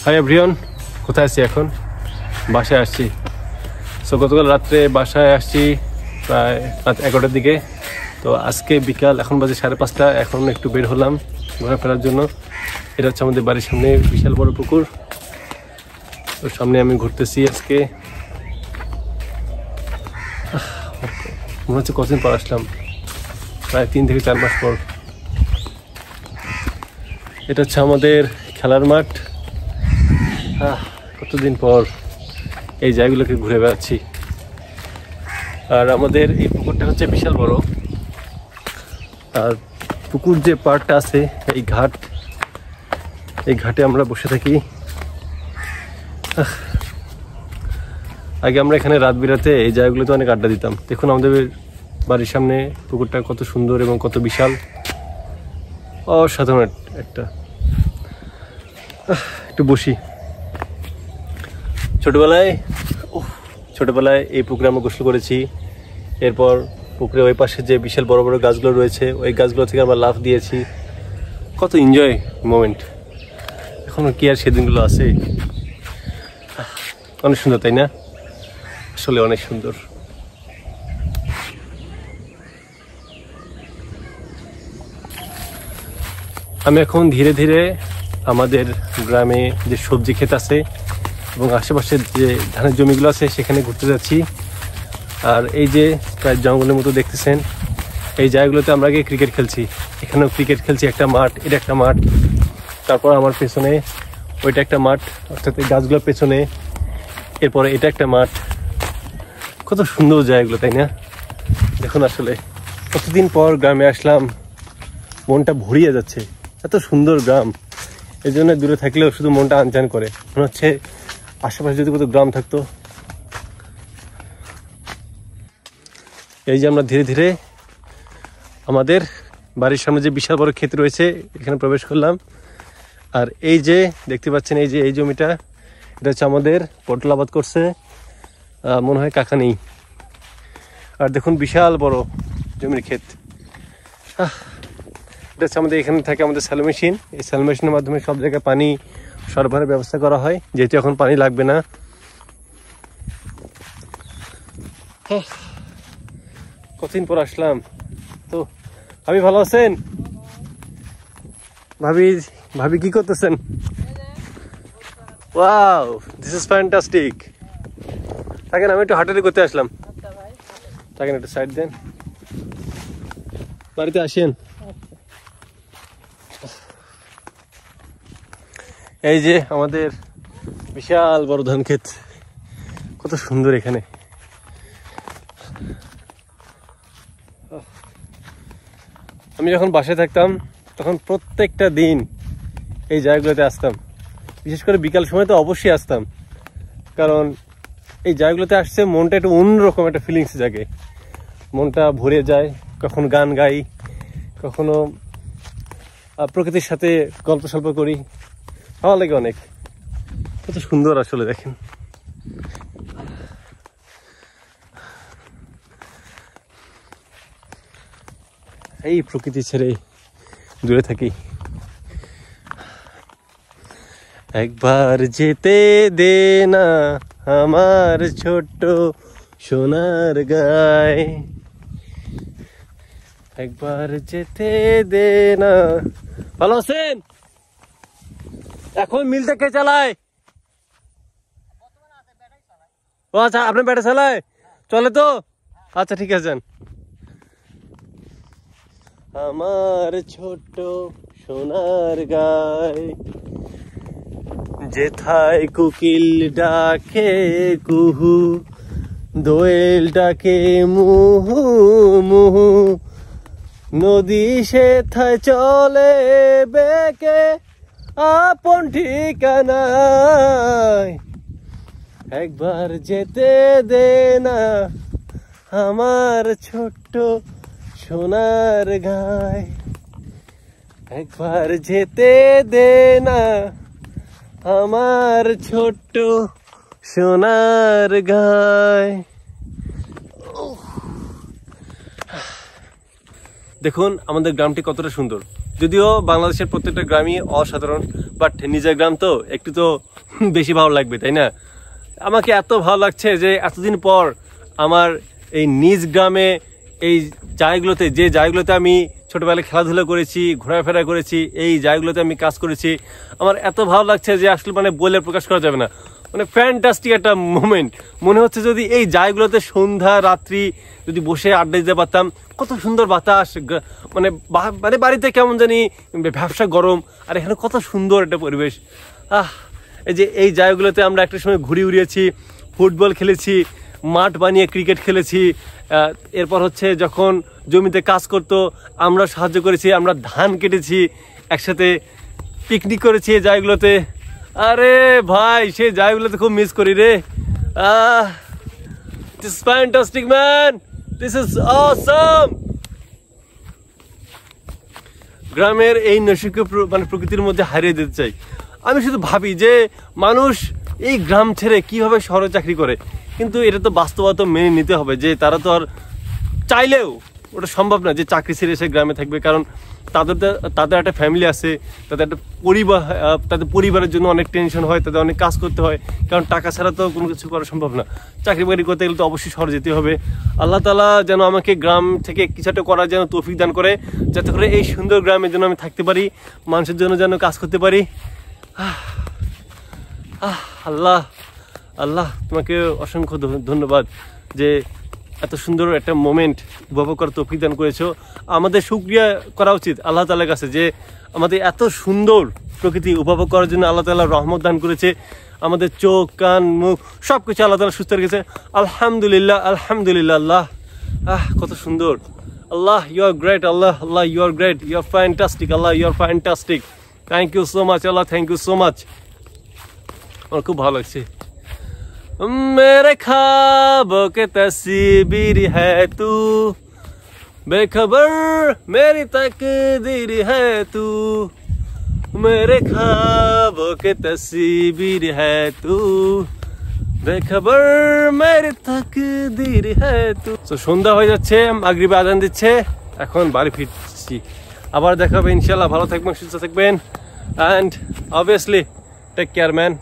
Hi everyone, কোথায় আছি এখন? বাসায় আসছি। সো গতকাল রাত্রে বাসায় আসছি প্রায় রাত 11টার দিকে। তো আজকে বিকাল এখন বাজে 5:30। এখন একটু বের হলাম ঘোরাফেরার জন্য। এটা হচ্ছে আমাদের বাড়ির সামনে বিশাল বড় পুকুর। ওর সামনে আমি ঘুরতেছি আজকে। মনে হচ্ছে কতদিন পর আসলাম, প্রায় 3 থেকে 4 মাস পর। এটা হচ্ছে আমাদের খেলার মাঠ। কতদিন পর এই জায়গাগুলোকে ঘুরে বেড়াচ্ছি। আর আমাদের এই পুকুরটা হচ্ছে বিশাল বড়। আর পুকুর যে পাড়টা আছে এই ঘাটে আমরা বসে থাকি। আগে আমরা এখানে রাত বিরাতে এই জায়গাগুলোতে অনেক আড্ডা দিতাম। দেখুন আমাদের বাড়ির সামনে পুকুরটা কত সুন্দর এবং কত বিশাল, অসাধারণ একটা। একটু বসি। ছোটবেলায় এই পুকুরে আমরা গোসল করেছি। এরপর পুকুরে ওই পাশে যে বিশাল বড় বড় গাছগুলো রয়েছে ওই গাছগুলো থেকে আমরা লাফ দিয়েছি। কত এনজয় মোমেন্ট। এখনো কি আর সেদিনগুলো আছে? অনেক সুন্দর, তাই না? আসলে অনেক সুন্দর। আমি এখন ধীরে ধীরে আমাদের গ্রামে যে সবজি ক্ষেত আছে এবং আশেপাশের যে ধানের জমিগুলো আছে সেখানে ঘুরতে যাচ্ছি। আর এই যে প্রায় জঙ্গলের মতো দেখতেছেন, এই জায়গাগুলোতে আমরা আগে ক্রিকেট খেলছি। এখানেও ক্রিকেট খেলছি, একটা মাঠ, এটা একটা মাঠ। তারপর আমার পেছনে ওইটা একটা মাঠ, অর্থাৎ এই গাছগুলোর পেছনে। এরপরে এটা একটা মাঠ। কত সুন্দর জায়গাগুলো, তাই না? দেখুন আসলে কতদিন পর গ্রামে আসলাম, মনটা ভরিয়ে যাচ্ছে। এত সুন্দর গ্রাম, এই জন্য দূরে থাকলেও শুধু মনটা আনচান করে। মনে হচ্ছে আশেপাশে যদি কত গ্রাম থাকতো। এই যে আমরা ধীরে ধীরে আমাদের বাড়ির সামনে যে বিশাল বড় ক্ষেত রয়েছে এখানে প্রবেশ করলাম। আর এই যে দেখতে পাচ্ছেন, এই যে এই জমিটা, এটা হচ্ছে আমাদের পটল আবাদ করছে, মনে হয় কাকা নেই। আর দেখুন বিশাল বড় জমির ক্ষেত। এটা হচ্ছে আমাদের এখানে থাকে আমাদের স্যালো মেশিন। এই স্যালো মেশিনের মাধ্যমে সব জায়গায় পানি সরবরাহের ব্যবস্থা করা হয়, যেহেতু এখন পানি লাগবে না। কতদিন পর আসলাম। তো ভাবি ভালো আছেন? ভাবি কি করতেছেন? Wow, this is fantastic. থাকেন, আমি একটু হাঁটাহাঁটি করতে আসলাম। থাকেন, একটু সাইড দেন, বাড়িতে আসেন। এই যে আমাদের বিশাল বড় ধান ক্ষেত, কত সুন্দর এখানে। আমি যখন বাসায় থাকতাম তখন প্রত্যেকটা দিন এই জায়গাগুলোতে আসতাম। বিশেষ করে বিকাল সময় তো অবশ্যই আসতাম, কারণ এই জায়গাগুলোতে আসছে মনটা একটু অন্যরকম একটা ফিলিংস জাগে, মনটা ভরে যায়। কখনো গান গাই, কখনো প্রকৃতির সাথে গল্প সল্প করি, ভালো লাগে অনেক। কত সুন্দর আসলে, দেখেন। এই প্রকৃতি ছেড়ে দূরে থাকি। একবার যেতে দে না আমার ছোট্ট সোনার গায়, একবার যেতে দে না। ভালো আছেন? এখন মিলটা কে চালায়? ও আচ্ছা, আপনি ব্যাটা চালায়? চলে তো? আচ্ছা ঠিক আছে। আমার ছোট্ট সোনার গায়, যেথায় কোকিল ডাকে কুহু, দোয়েল ডাকে মুহু মুহু, নদী সেথায় চলে বেকে আপন ঠিকানায়। একবার যেতে দে না আমার ছোট্ট সোনার গায়, একবার যেতে দে না আমার ছোট্ট সোনার গায়। দেখুন আমাদের গ্রামটি কতটা সুন্দর। যদিও বাংলাদেশের প্রত্যেকটা গ্রামই অসাধারণ, বাট নিজের গ্রাম তো একটু তো বেশি ভালো লাগবে, তাই না? আমাকে এত ভালো লাগছে যে এতদিন পর আমার এই নিজ গ্রামে এই জায়গাগুলোতে, যে জায়গাগুলোতে আমি ছোটবেলায় খেলাধুলা করেছি, ঘোরাফেরা করেছি, এই জায়গাগুলোতে আমি কাজ করেছি, আমার এত ভালো লাগছে যে আসলে মানে বলে প্রকাশ করা যাবে না। মানে ফ্যান্টাস্টিক একটা মোমেন্ট। মনে হচ্ছে যদি এই জায়গাগুলোতে সন্ধ্যা রাত্রি যদি বসে আড্ডা দিতে পারতাম, কত সুন্দর বাতাস, মানে মানে বাড়িতে কেমন জানি ব্যবসা গরম, আর এখানে কত সুন্দর একটা পরিবেশ। এই যে এই জায়গাগুলোতে আমরা একটা সময় ঘুরে উড়িয়েছি, ফুটবল খেলেছি, মাঠ বানিয়ে ক্রিকেট খেলেছি। এরপর হচ্ছে যখন জমিতে কাজ করতো আমরা সাহায্য করেছি, আমরা ধান কেটেছি, একসাথে পিকনিক করেছি এই জায়গাগুলোতে। আরে ভাই, সেই জায়গাগুলোতে খুব মিস করি রে। This is fantastic man, this is awesome. গ্রামের এই নৈসর্গিক মানে প্রকৃতির মধ্যে হারিয়ে যেতে চাই। আমি শুধু ভাবি যে মানুষ এই গ্রাম ছেড়ে কিভাবে শহরে চাকরি করে, কিন্তু এটা তো বাস্তবতা মেনে নিতে হবে যে তারা তো আর চাইলেও ওটা সম্ভব না যে চাকরি ছেড়ে এসে গ্রামে থাকবে, কারণ তাদের একটা ফ্যামিলি আছে, তাদের একটা পরিবার, তাদের পরিবারের জন্য অনেক টেনশন হয়, তাদের অনেক কাজ করতে হয়, কারণ টাকা ছাড়া তো কোনো কিছু করা সম্ভব না। চাকরি বাকরি করতে গেলে তো অবশ্যই শহরে যেতে হবে। আল্লাহ তাআলা যেন আমাকে গ্রাম থেকে কিছু একটা করার যেন তৌফিক দান করে, যাতে করে এই সুন্দর গ্রামের জন্য আমি থাকতে পারি, মানুষের জন্য যেন কাজ করতে পারি। আল্লাহ আল্লাহ তোমাকে অসংখ্য ধন্যবাদ যে এত সুন্দর একটা মোমেন্ট উপভোগ করার তৌফিক দান করেছো। আমাদের শুকরিয়া করা উচিত আল্লাহ তাআলার কাছে যে আমাদের এত সুন্দর প্রকৃতি উপভোগ করার জন্য আল্লাহ তাআলা রহমত দান করেছে। আমাদের চোখ কান মুখ সব কিছু আল্লাহ তাআলা সুস্থ রেখেছে। আলহামদুলিল্লাহ, আলহামদুলিল্লাহ। আল্লাহ কত সুন্দর। Allah you are great, Allah Allah you are great, you are fantastic, Allah you are fantastic. Thank you so much Allah, thank you so much. আমার খুব ভালো লাগছে। मेरे ख्वाबों के तस्वीर है तू, बेखबर मेरी तकदीर है तू, मेरे ख्वाबों के तस्वीर है तू, बेखबर मेरी तकदीर है तू। তো সন্ধ্যা হয়ে যাচ্ছে, মাগরিবে আজান দিচ্ছে, এখন বাড়ি ফিরছি। আবার দেখা হবে ইনশাআল্লাহ। ভালো থাকবেন, সুস্থ থাকবেন, and obviously take care man.